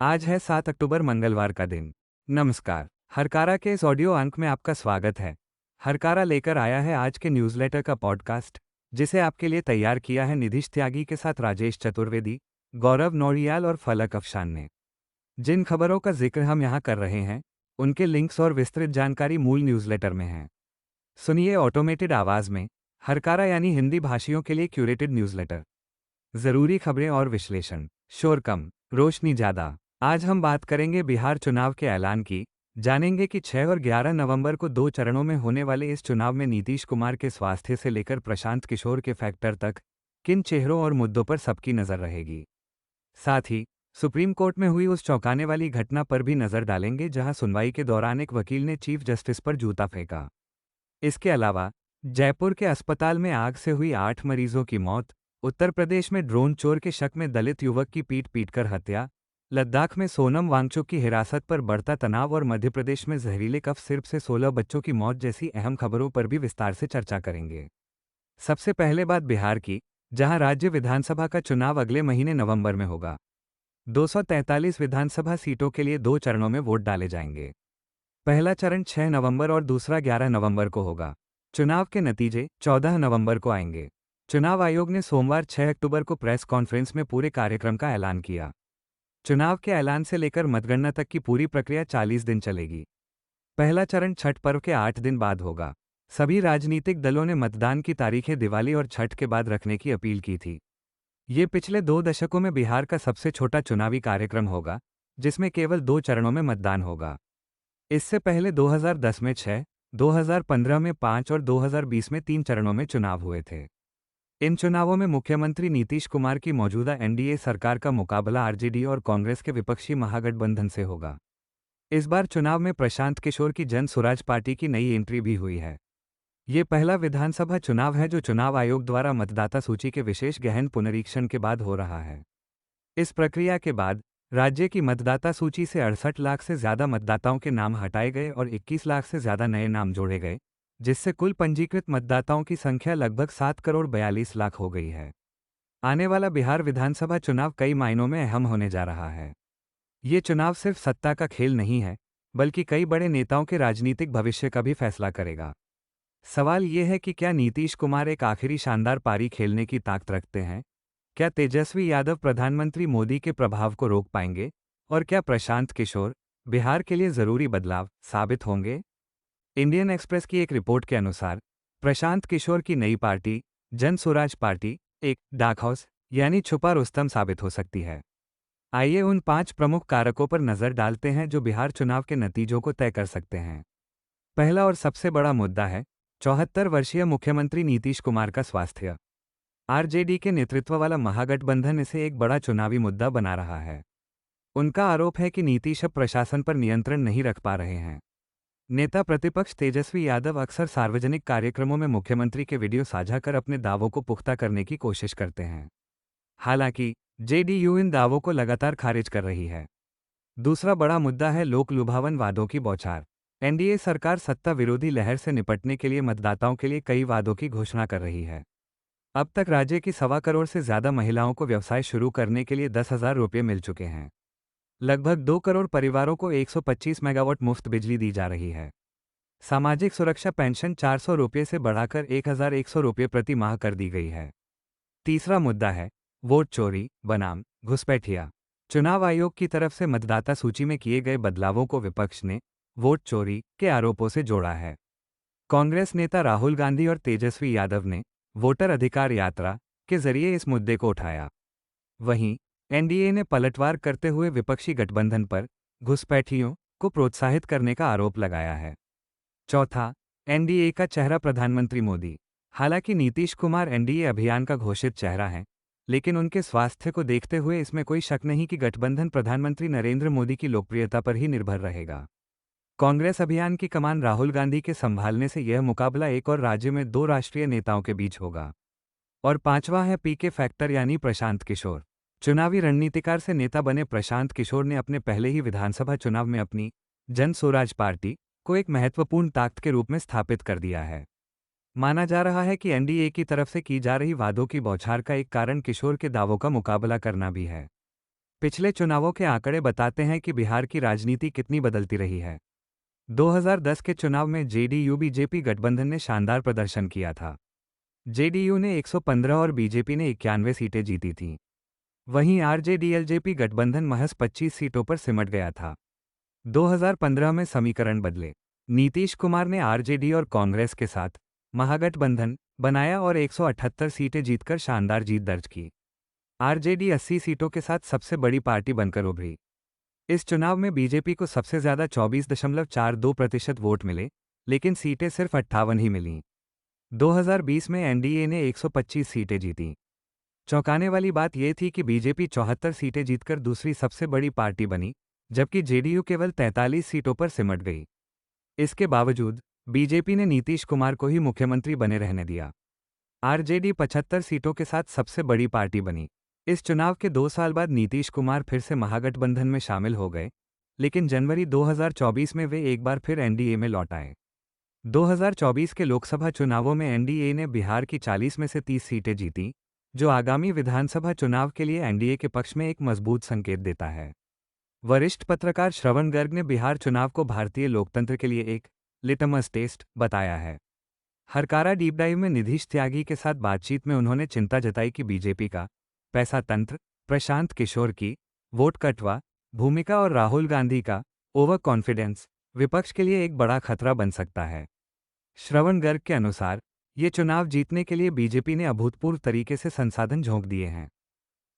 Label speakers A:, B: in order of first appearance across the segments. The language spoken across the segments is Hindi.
A: आज है 7 अक्टूबर मंगलवार का दिन। नमस्कार। हरकारा के इस ऑडियो अंक में आपका स्वागत है। हरकारा लेकर आया है आज के न्यूज़लेटर का पॉडकास्ट, जिसे आपके लिए तैयार किया है निधिश त्यागी के साथ राजेश चतुर्वेदी, गौरव नौरियाल और फलक अफशान ने। जिन खबरों का जिक्र हम यहाँ कर रहे हैं, उनके लिंक्स और विस्तृत जानकारी मूल न्यूज़लेटर में है। सुनिए ऑटोमेटेड आवाज़ में हरकारा यानी हिंदी भाषियों के लिए क्यूरेटेड न्यूज़लेटर। जरूरी खबरें और विश्लेषण। शोर कम, रोशनी ज्यादा। आज हम बात करेंगे बिहार चुनाव के ऐलान की। जानेंगे कि 6 और 11 नवंबर को 2 चरणों में होने वाले इस चुनाव में नीतीश कुमार के स्वास्थ्य से लेकर प्रशांत किशोर के फैक्टर तक किन चेहरों और मुद्दों पर सबकी नजर रहेगी। साथ ही सुप्रीम कोर्ट में हुई उस चौंकाने वाली घटना पर भी नजर डालेंगे जहां सुनवाई के दौरान एक वकील ने चीफ जस्टिस पर जूता फेंका। इसके अलावा जयपुर के अस्पताल में आग से हुई 8 मरीजों की मौत, उत्तर प्रदेश में ड्रोन चोर के शक में दलित युवक की पीट पीटकर हत्या, लद्दाख में सोनम वांगचुक की हिरासत पर बढ़ता तनाव और मध्य प्रदेश में जहरीले कफ सिरप से 16 बच्चों की मौत जैसी अहम खबरों पर भी विस्तार से चर्चा करेंगे। सबसे पहले बात बिहार की, जहां राज्य विधानसभा का चुनाव अगले महीने नवंबर में होगा। 243 विधानसभा सीटों के लिए 2 चरणों में वोट डाले जाएंगे। पहला चरण 6 नवंबर और दूसरा 11 नवंबर को होगा। चुनाव के नतीजे 14 नवंबर को आएंगे। चुनाव आयोग ने सोमवार 6 अक्टूबर को प्रेस कॉन्फ्रेंस में पूरे कार्यक्रम का ऐलान किया। चुनाव के ऐलान से लेकर मतगणना तक की पूरी प्रक्रिया 40 दिन चलेगी। पहला चरण छठ पर्व के 8 दिन बाद होगा। सभी राजनीतिक दलों ने मतदान की तारीखें दिवाली और छठ के बाद रखने की अपील की थी। ये पिछले 2 दशकों में बिहार का सबसे छोटा चुनावी कार्यक्रम होगा, जिसमें केवल 2 चरणों में मतदान होगा। इससे पहले 2010 में 6, 2015 में 5 और 2020 में 3 चरणों में चुनाव हुए थे। इन चुनावों में मुख्यमंत्री नीतीश कुमार की मौजूदा एनडीए सरकार का मुकाबला आरजेडी और कांग्रेस के विपक्षी महागठबंधन से होगा। इस बार चुनाव में प्रशांत किशोर की जन स्वराज पार्टी की नई एंट्री भी हुई है। ये पहला विधानसभा चुनाव है जो चुनाव आयोग द्वारा मतदाता सूची के विशेष गहन पुनरीक्षण के बाद हो रहा है। इस प्रक्रिया के बाद राज्य की मतदाता सूची से 68 लाख से ज्यादा मतदाताओं के नाम हटाए गए और 21 लाख से ज्यादा नए नाम जोड़े गए, जिससे कुल पंजीकृत मतदाताओं की संख्या लगभग 7 करोड़ 42 लाख हो गई है। आने वाला बिहार विधानसभा चुनाव कई मायनों में अहम होने जा रहा है। ये चुनाव सिर्फ सत्ता का खेल नहीं है, बल्कि कई बड़े नेताओं के राजनीतिक भविष्य का भी फैसला करेगा। सवाल ये है कि क्या नीतीश कुमार एक आखिरी शानदार पारी खेलने की ताकत रखते हैं? क्या तेजस्वी यादव प्रधानमंत्री मोदी के प्रभाव को रोक पाएंगे? और क्या प्रशांत किशोर बिहार के लिए जरूरी बदलाव साबित होंगे? इंडियन एक्सप्रेस की एक रिपोर्ट के अनुसार प्रशांत किशोर की नई पार्टी जन स्वराज पार्टी एक डार्क हाउस यानी छुपा रुस्तम साबित हो सकती है। आइए उन 5 प्रमुख कारकों पर नजर डालते हैं जो बिहार चुनाव के नतीजों को तय कर सकते हैं। पहला और सबसे बड़ा मुद्दा है 74 वर्षीय मुख्यमंत्री नीतीश कुमार का स्वास्थ्य। आरजेडी के नेतृत्व वाला महागठबंधन इसे एक बड़ा चुनावी मुद्दा बना रहा है। उनका आरोप है कि नीतीश अब प्रशासन पर नियंत्रण नहीं रख पा रहे हैं। नेता प्रतिपक्ष तेजस्वी यादव अक्सर सार्वजनिक कार्यक्रमों में मुख्यमंत्री के वीडियो साझा कर अपने दावों को पुख्ता करने की कोशिश करते हैं। हालांकि जेडीयू इन दावों को लगातार खारिज कर रही है। दूसरा बड़ा मुद्दा है लोक लुभावन वादों की बौछार। एनडीए सरकार सत्ता विरोधी लहर से निपटने के लिए मतदाताओं के लिए कई वादों की घोषणा कर रही है। अब तक राज्य की 1.25 करोड़ से ज्यादा महिलाओं को व्यवसाय शुरू करने के लिए 10,000 रुपये मिल चुके हैं। लगभग 2 करोड़ परिवारों को 125 मेगावाट मुफ्त बिजली दी जा रही है। सामाजिक सुरक्षा पेंशन 400 रुपये से बढ़ाकर 1,100 रुपये प्रति माह कर दी गई है। तीसरा मुद्दा है वोट चोरी बनाम घुसपैठिया। चुनाव आयोग की तरफ से मतदाता सूची में किए गए बदलावों को विपक्ष ने वोट चोरी के आरोपों से जोड़ा है। कांग्रेस नेता राहुल गांधी और तेजस्वी यादव ने वोटर अधिकार यात्रा के जरिए इस मुद्दे को उठाया। वहीं एनडीए ने पलटवार करते हुए विपक्षी गठबंधन पर घुसपैठियों को प्रोत्साहित करने का आरोप लगाया है। चौथा, एनडीए का चेहरा प्रधानमंत्री मोदी। हालांकि नीतीश कुमार एनडीए अभियान का घोषित चेहरा है, लेकिन उनके स्वास्थ्य को देखते हुए इसमें कोई शक नहीं कि गठबंधन प्रधानमंत्री नरेंद्र मोदी की लोकप्रियता पर ही निर्भर रहेगा। कांग्रेस अभियान की कमान राहुल गांधी के संभालने से यह मुकाबला एक और राज्य में 2 राष्ट्रीय नेताओं के बीच होगा। और पांचवा है पीके फैक्टर यानी प्रशांत किशोर। चुनावी रणनीतिकार से नेता बने प्रशांत किशोर ने अपने पहले ही विधानसभा चुनाव में अपनी जन स्वराज पार्टी को एक महत्वपूर्ण ताकत के रूप में स्थापित कर दिया है। माना जा रहा है कि एनडीए की तरफ से की जा रही वादों की बौछार का एक कारण किशोर के दावों का मुकाबला करना भी है। पिछले चुनावों के आंकड़े बताते हैं कि बिहार की राजनीति कितनी बदलती रही है। 2010 के चुनाव में जेडीयू बीजेपी गठबंधन ने शानदार प्रदर्शन किया था। जेडीयू ने 115 और बीजेपी ने 91 सीटें जीती थीं। वहीं आरजेडी-एलजेपी गठबंधन महज 25 सीटों पर सिमट गया था। 2015 में समीकरण बदले। नीतीश कुमार ने आरजेडी और कांग्रेस के साथ महागठबंधन बनाया और 178 सीटें जीतकर शानदार जीत दर्ज की। आरजेडी 80 सीटों के साथ सबसे बड़ी पार्टी बनकर उभरी। इस चुनाव में बीजेपी को सबसे ज्यादा 24.42% वोट मिले, लेकिन सीटें सिर्फ 58 ही मिलीं। 2020 में एनडीए ने 125 सीटें जीतीं। चौंकाने वाली बात यह थी कि बीजेपी 74 सीटें जीतकर दूसरी सबसे बड़ी पार्टी बनी, जबकि जेडीयू केवल 43 सीटों पर सिमट गई। इसके बावजूद बीजेपी ने नीतीश कुमार को ही मुख्यमंत्री बने रहने दिया। आरजेडी 75 सीटों के साथ सबसे बड़ी पार्टी बनी। इस चुनाव के 2 साल बाद नीतीश कुमार फिर से महागठबंधन में शामिल हो गए, लेकिन जनवरी 2024 में वे एक बार फिर एनडीए में लौट आए। 2024 के लोकसभा चुनावों में एनडीए ने बिहार की 40 में से 30 सीटें जीतीं, जो आगामी विधानसभा चुनाव के लिए एनडीए के पक्ष में एक मजबूत संकेत देता है। वरिष्ठ पत्रकार श्रवण गर्ग ने बिहार चुनाव को भारतीय लोकतंत्र के लिए एक लिटमस टेस्ट बताया है। हरकारा डीप डाइव में निधीश त्यागी के साथ बातचीत में उन्होंने चिंता जताई कि बीजेपी का पैसा तंत्र, प्रशांत किशोर की वोट कटवा भूमिका और राहुल गांधी का ओवर कॉन्फिडेंस विपक्ष के लिए एक बड़ा खतरा बन सकता है। श्रवण गर्ग के अनुसार ये चुनाव जीतने के लिए बीजेपी ने अभूतपूर्व तरीके से संसाधन झोंक दिए हैं।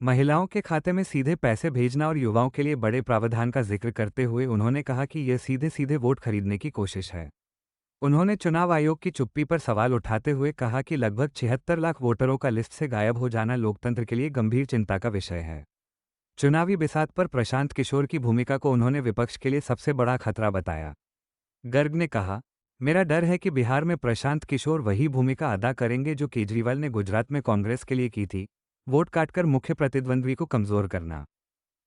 A: महिलाओं के खाते में सीधे पैसे भेजना और युवाओं के लिए बड़े प्रावधान का जिक्र करते हुए उन्होंने कहा कि यह सीधे सीधे वोट खरीदने की कोशिश है। उन्होंने चुनाव आयोग की चुप्पी पर सवाल उठाते हुए कहा कि लगभग 76 लाख वोटरों का लिस्ट से गायब हो जाना लोकतंत्र के लिए गंभीर चिंता का विषय है। चुनावी बिसात पर प्रशांत किशोर की भूमिका को उन्होंने विपक्ष के लिए सबसे बड़ा खतरा बताया। गर्ग ने कहा, मेरा डर है कि बिहार में प्रशांत किशोर वही भूमिका अदा करेंगे जो केजरीवाल ने गुजरात में कांग्रेस के लिए की थी, वोट काटकर मुख्य प्रतिद्वंद्वी को कमजोर करना।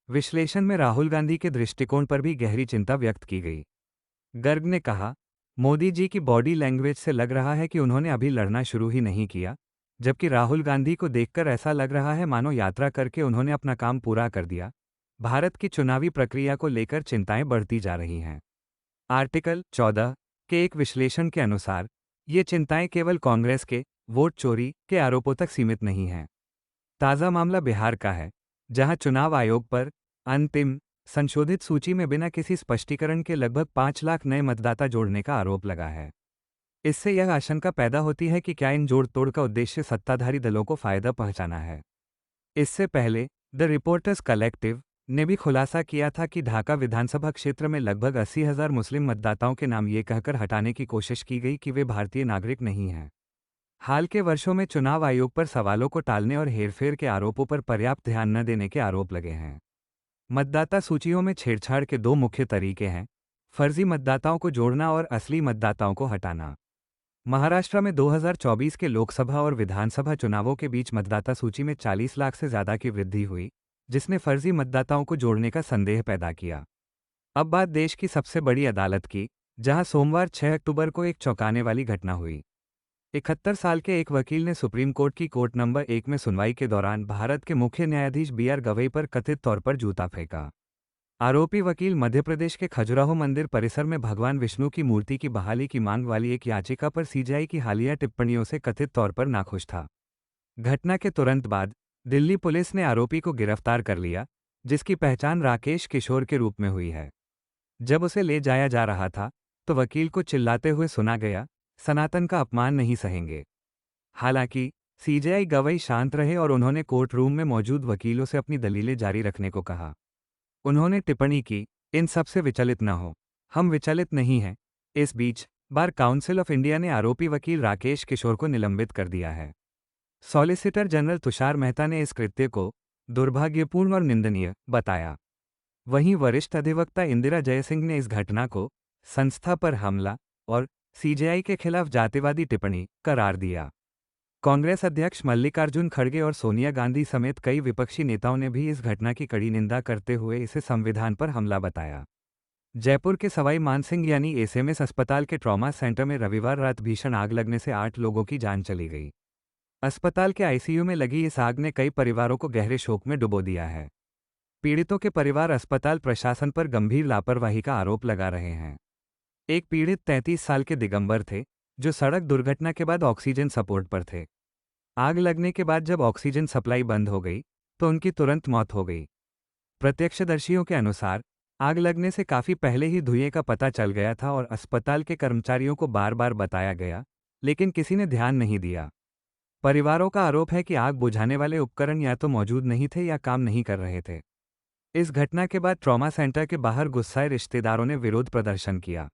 A: विश्लेषण में राहुल गांधी के दृष्टिकोण पर भी गहरी चिंता व्यक्त की गई। गर्ग ने कहा, मोदी जी की बॉडी लैंग्वेज से लग रहा है कि उन्होंने अभी लड़ना शुरू ही नहीं किया, जबकि राहुल गांधी को देखकर ऐसा लग रहा है मानो यात्रा करके उन्होंने अपना काम पूरा कर दिया। भारत की चुनावी प्रक्रिया को लेकर चिंताएं बढ़ती जा रही हैं। आर्टिकल 14 के एक विश्लेषण के अनुसार ये चिंताएं केवल कांग्रेस के वोट चोरी के आरोपों तक सीमित नहीं हैं। ताज़ा मामला बिहार का है, जहां चुनाव आयोग पर अंतिम संशोधित सूची में बिना किसी स्पष्टीकरण के लगभग 5 लाख नए मतदाता जोड़ने का आरोप लगा है। इससे यह आशंका पैदा होती है कि क्या इन जोड़ तोड़ का उद्देश्य सत्ताधारी दलों को फायदा पहुंचाना है। इससे पहले द रिपोर्टर्स कलेक्टिव ने भी खुलासा किया था कि ढाका विधानसभा क्षेत्र में लगभग 80,000 मुस्लिम मतदाताओं के नाम ये कहकर हटाने की कोशिश की गई कि वे भारतीय नागरिक नहीं हैं। हाल के वर्षों में चुनाव आयोग पर सवालों को टालने और हेरफेर के आरोपों पर पर्याप्त ध्यान न देने के आरोप लगे हैं। मतदाता सूचियों में छेड़छाड़ के 2 मुख्य तरीके हैं, फर्जी मतदाताओं को जोड़ना और असली मतदाताओं को हटाना। महाराष्ट्र में 2024 के लोकसभा और विधानसभा चुनावों के बीच मतदाता सूची में 40 लाख से ज्यादा की वृद्धि हुई, जिसने फर्जी मतदाताओं को जोड़ने का संदेह पैदा किया। अब बात देश की सबसे बड़ी अदालत की, जहां सोमवार 6 अक्टूबर को एक चौंकाने वाली घटना हुई। 71 साल के एक वकील ने सुप्रीम कोर्ट की कोर्ट नंबर 1 में सुनवाई के दौरान भारत के मुख्य न्यायाधीश बी.आर. गवई पर कथित तौर पर जूता फेंका। आरोपी वकील मध्य प्रदेश के खजुराहो मंदिर परिसर में भगवान विष्णु की मूर्ति की बहाली की मांग वाली एक याचिका पर सीजेआई की हालिया टिप्पणियों से कथित तौर पर नाखुश था। घटना के तुरंत बाद दिल्ली पुलिस ने आरोपी को गिरफ्तार कर लिया, जिसकी पहचान राकेश किशोर के रूप में हुई है। जब उसे ले जाया जा रहा था तो वकील को चिल्लाते हुए सुना गया, सनातन का अपमान नहीं सहेंगे। हालांकि सीजेआई गवई शांत रहे और उन्होंने कोर्ट रूम में मौजूद वकीलों से अपनी दलीलें जारी रखने को कहा। उन्होंने टिप्पणी की, इन सबसे विचलित न हो, हम विचलित नहीं हैं। इस बीच बार काउंसिल ऑफ इंडिया ने आरोपी वकील राकेश किशोर को निलंबित कर दिया है। सॉलिसिटर जनरल तुषार मेहता ने इस कृत्य को दुर्भाग्यपूर्ण और निंदनीय बताया। वहीं वरिष्ठ अधिवक्ता इंदिरा जयसिंह ने इस घटना को संस्था पर हमला और सीजेआई के खिलाफ जातिवादी टिप्पणी करार दिया। कांग्रेस अध्यक्ष मल्लिकार्जुन खड़गे और सोनिया गांधी समेत कई विपक्षी नेताओं ने भी इस घटना की कड़ी निंदा करते हुए इसे संविधान पर हमला बताया। जयपुर के सवाई मानसिंह यानी एसएमएस अस्पताल के ट्रॉमा सेंटर में रविवार रात भीषण आग लगने से 8 लोगों की जान चली गई। अस्पताल के आईसीयू में लगी इस आग ने कई परिवारों को गहरे शोक में डुबो दिया है। पीड़ितों के परिवार अस्पताल प्रशासन पर गंभीर लापरवाही का आरोप लगा रहे हैं। एक पीड़ित 33 साल के दिगंबर थे, जो सड़क दुर्घटना के बाद ऑक्सीजन सपोर्ट पर थे। आग लगने के बाद जब ऑक्सीजन सप्लाई बंद हो गई, तो उनकी तुरंत मौत हो गई। प्रत्यक्षदर्शियों के अनुसार आग लगने से काफी पहले ही धुएं का पता चल गया था और अस्पताल के कर्मचारियों को बार बार बताया गया, लेकिन किसी ने ध्यान नहीं दिया। परिवारों का आरोप है कि आग बुझाने वाले उपकरण या तो मौजूद नहीं थे या काम नहीं कर रहे थे। इस घटना के बाद ट्रॉमा सेंटर के बाहर गुस्साए रिश्तेदारों ने विरोध प्रदर्शन किया।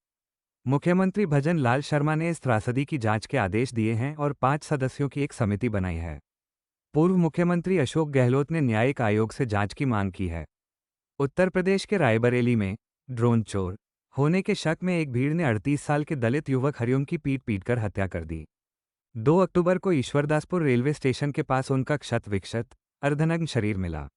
A: मुख्यमंत्री भजन लाल शर्मा ने इस त्रासदी की जांच के आदेश दिए हैं और 5 सदस्यों की एक समिति बनाई है। पूर्व मुख्यमंत्री अशोक गहलोत ने न्यायिक आयोग से जांच की मांग की है। उत्तर प्रदेश के रायबरेली में ड्रोन चोर होने के शक में एक भीड़ ने 38 साल के दलित युवक हरिओम की पीट पीटकर हत्या कर दी। 2 अक्टूबर को ईश्वरदासपुर रेलवे स्टेशन के पास उनका क्षत विक्षत अर्धनग्न शरीर मिला।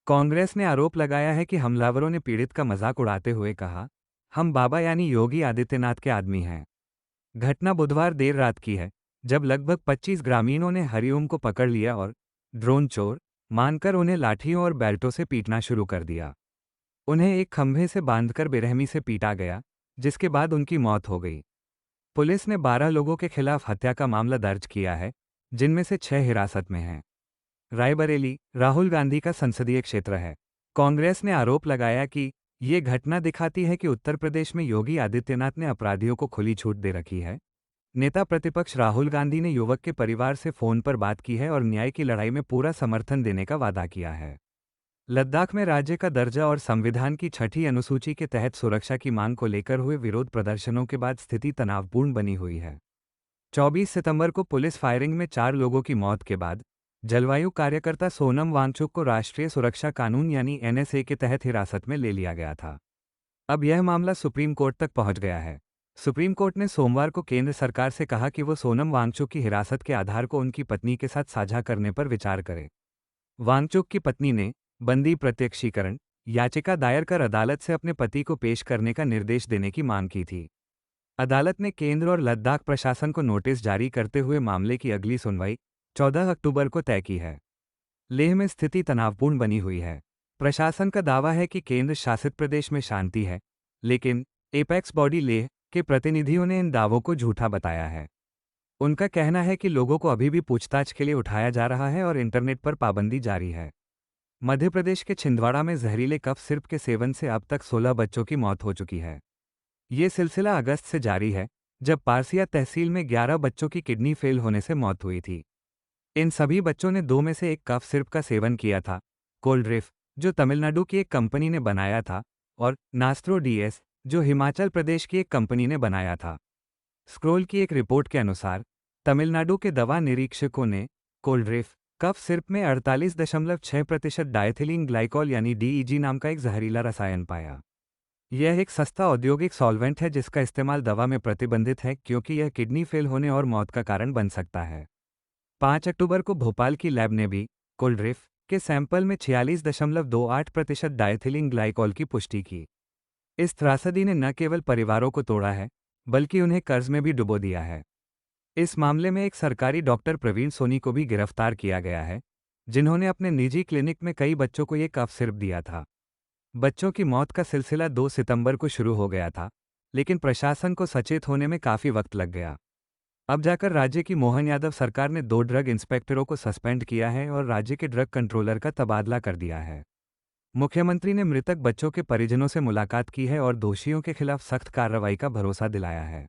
A: कांग्रेस ने आरोप लगाया है कि हमलावरों ने पीड़ित का मजाक उड़ाते हुए कहा, हम बाबा यानी योगी आदित्यनाथ के आदमी हैं। घटना बुधवार देर रात की है, जब लगभग 25 ग्रामीणों ने हरिओम को पकड़ लिया और ड्रोन चोर मानकर उन्हें लाठियों और बेल्टों से पीटना शुरू कर दिया। उन्हें एक खंभे से बांधकर बेरहमी से पीटा गया, जिसके बाद उनकी मौत हो गई। पुलिस ने 12 लोगों के खिलाफ हत्या का मामला दर्ज किया है, जिनमें से 6 हिरासत में हैं। रायबरेली राहुल गांधी का संसदीय क्षेत्र है। कांग्रेस ने आरोप लगाया कि ये घटना दिखाती है कि उत्तर प्रदेश में योगी आदित्यनाथ ने अपराधियों को खुली छूट दे रखी है। नेता प्रतिपक्ष राहुल गांधी ने युवक के परिवार से फोन पर बात की है और न्याय की लड़ाई में पूरा समर्थन देने का वादा किया है। लद्दाख में राज्य का दर्जा और संविधान की 6ठी अनुसूची के तहत सुरक्षा की मांग को लेकर हुए विरोध प्रदर्शनों के बाद स्थिति तनावपूर्ण बनी हुई है। 24 सितंबर को पुलिस फायरिंग में 4 लोगों की मौत के बाद जलवायु कार्यकर्ता सोनम वांगचुक को राष्ट्रीय सुरक्षा कानून यानी एनएसए के तहत हिरासत में ले लिया गया था। अब यह मामला सुप्रीम कोर्ट तक पहुंच गया है। सुप्रीम कोर्ट ने सोमवार को केंद्र सरकार से कहा कि वो सोनम वांगचुक की हिरासत के आधार को उनकी पत्नी के साथ साझा करने पर विचार करे। वांगचुक की पत्नी ने बंदी प्रत्यक्षीकरण याचिका दायर कर अदालत से अपने पति को पेश करने का निर्देश देने की मांग की थी। अदालत ने केंद्र और लद्दाख प्रशासन को नोटिस जारी करते हुए मामले की अगली सुनवाई 14 अक्टूबर को तय की है। लेह में स्थिति तनावपूर्ण बनी हुई है। प्रशासन का दावा है कि केंद्र शासित प्रदेश में शांति है, लेकिन एपेक्स बॉडी लेह के प्रतिनिधियों ने इन दावों को झूठा बताया है। उनका कहना है कि लोगों को अभी भी पूछताछ के लिए उठाया जा रहा है और इंटरनेट पर पाबंदी जारी है। मध्य प्रदेश के छिंदवाड़ा में जहरीले कफ सिरप के सेवन से अब तक 16 बच्चों की मौत हो चुकी है। ये सिलसिला अगस्त से जारी है, जब पारसिया तहसील में 11 बच्चों की किडनी फेल होने से मौत हुई थी। इन सभी बच्चों ने 2 में से एक कफ सिरप का सेवन किया था, कोल्ड्रिफ, जो तमिलनाडु की एक कंपनी ने बनाया था, और नास्ट्रो डीएस, जो हिमाचल प्रदेश की एक कंपनी ने बनाया था। स्क्रोल की एक रिपोर्ट के अनुसार तमिलनाडु के दवा निरीक्षकों ने कोल्ड्रिफ कफ सिरप में 48.6% डायथिलीन ग्लाइकॉल यानी डीईजी नाम का एक जहरीला रसायन पाया। यह एक सस्ता औद्योगिक सॉल्वेंट है जिसका इस्तेमाल दवा में प्रतिबंधित है क्योंकि यह किडनी फेल होने और मौत का कारण बन सकता है। 5 अक्टूबर को भोपाल की लैब ने भी कोल्ड्रिफ के सैंपल में 46.28% डायथिलीन ग्लाइकॉल की पुष्टि की। इस त्रासदी ने न केवल परिवारों को तोड़ा है, बल्कि उन्हें कर्ज में भी डुबो दिया है। इस मामले में एक सरकारी डॉक्टर प्रवीण सोनी को भी गिरफ्तार किया गया है, जिन्होंने अपने निजी क्लिनिक में कई बच्चों को ये कफ सिरप दिया था। बच्चों की मौत का सिलसिला 2 सितंबर को शुरू हो गया था, लेकिन प्रशासन को सचेत होने में काफ़ी वक्त लग गया। अब जाकर राज्य की मोहन यादव सरकार ने 2 ड्रग इंस्पेक्टरों को सस्पेंड किया है और राज्य के ड्रग कंट्रोलर का तबादला कर दिया है। मुख्यमंत्री ने मृतक बच्चों के परिजनों से मुलाकात की है और दोषियों के खिलाफ सख्त कार्रवाई का भरोसा दिलाया है।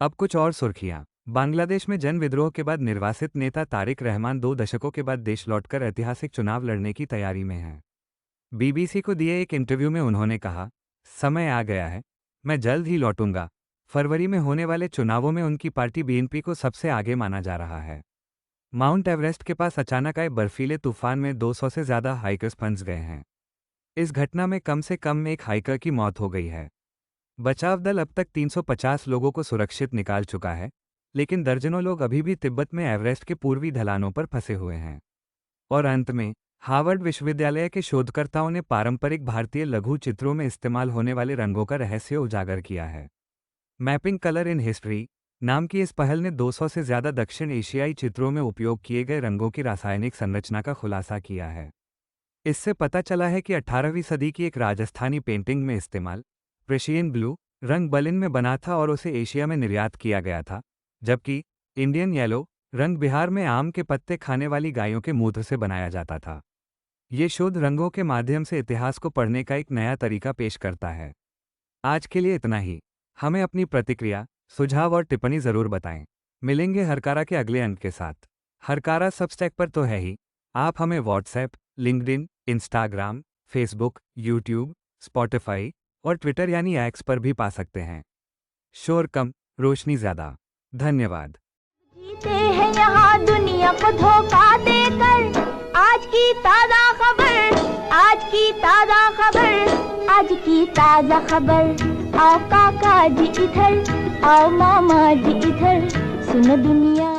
A: अब कुछ और सुर्खियां। बांग्लादेश में जन विद्रोह के बाद निर्वासित नेता तारिक रहमान 2 दशकों के बाद देश लौटकर ऐतिहासिक चुनाव लड़ने की तैयारी में हैं। बीबीसी को दिए एक इंटरव्यू में उन्होंने कहा, समय आ गया है, मैं जल्द ही लौटूंगा। फरवरी में होने वाले चुनावों में उनकी पार्टी बीएनपी को सबसे आगे माना जा रहा है। माउंट एवरेस्ट के पास अचानक आए बर्फीले तूफान में 200 से ज़्यादा हाइकर्स फंस गए हैं। इस घटना में कम से कम एक हाइकर की मौत हो गई है। बचाव दल अब तक 350 लोगों को सुरक्षित निकाल चुका है, लेकिन दर्जनों लोग अभी भी तिब्बत में एवरेस्ट के पूर्वी ढलानों पर फंसे हुए हैं। और अंत में, हार्वर्ड विश्वविद्यालय के शोधकर्ताओं ने पारंपरिक भारतीय लघु चित्रों में इस्तेमाल होने वाले रंगों का रहस्य उजागर किया है। मैपिंग कलर इन हिस्ट्री नाम की इस पहल ने 200 से ज़्यादा दक्षिण एशियाई चित्रों में उपयोग किए गए रंगों की रासायनिक संरचना का खुलासा किया है। इससे पता चला है कि 18वीं सदी की एक राजस्थानी पेंटिंग में इस्तेमाल प्रेशियन ब्लू रंग बलिन में बना था और उसे एशिया में निर्यात किया गया था, जबकि इंडियन येलो रंग बिहार में आम के पत्ते खाने वाली गायों के मूत्र से बनाया जाता था। ये शुद्ध रंगों के माध्यम से इतिहास को पढ़ने का एक नया तरीका पेश करता है। आज के लिए इतना ही। हमें अपनी प्रतिक्रिया, सुझाव और टिप्पणी ज़रूर बताएं। मिलेंगे हरकारा के अगले अंक के साथ। हरकारा सबस्टैक पर तो है ही, आप हमें WhatsApp, LinkedIn, Instagram, Facebook, YouTube, Spotify और ट्विटर यानी एक्स पर भी पा सकते हैं। शोर कम, रोशनी ज़्यादा। धन्यवाद।
B: जीते हैं यहाँ दुनिया को धोखा देकर। आज की ताज़ा खबर, आज की ताज़ा खबर, आज की ताज़ा खबर। आओ काका जी इधर, आओ मामा जी इधर, सुनो दुनिया।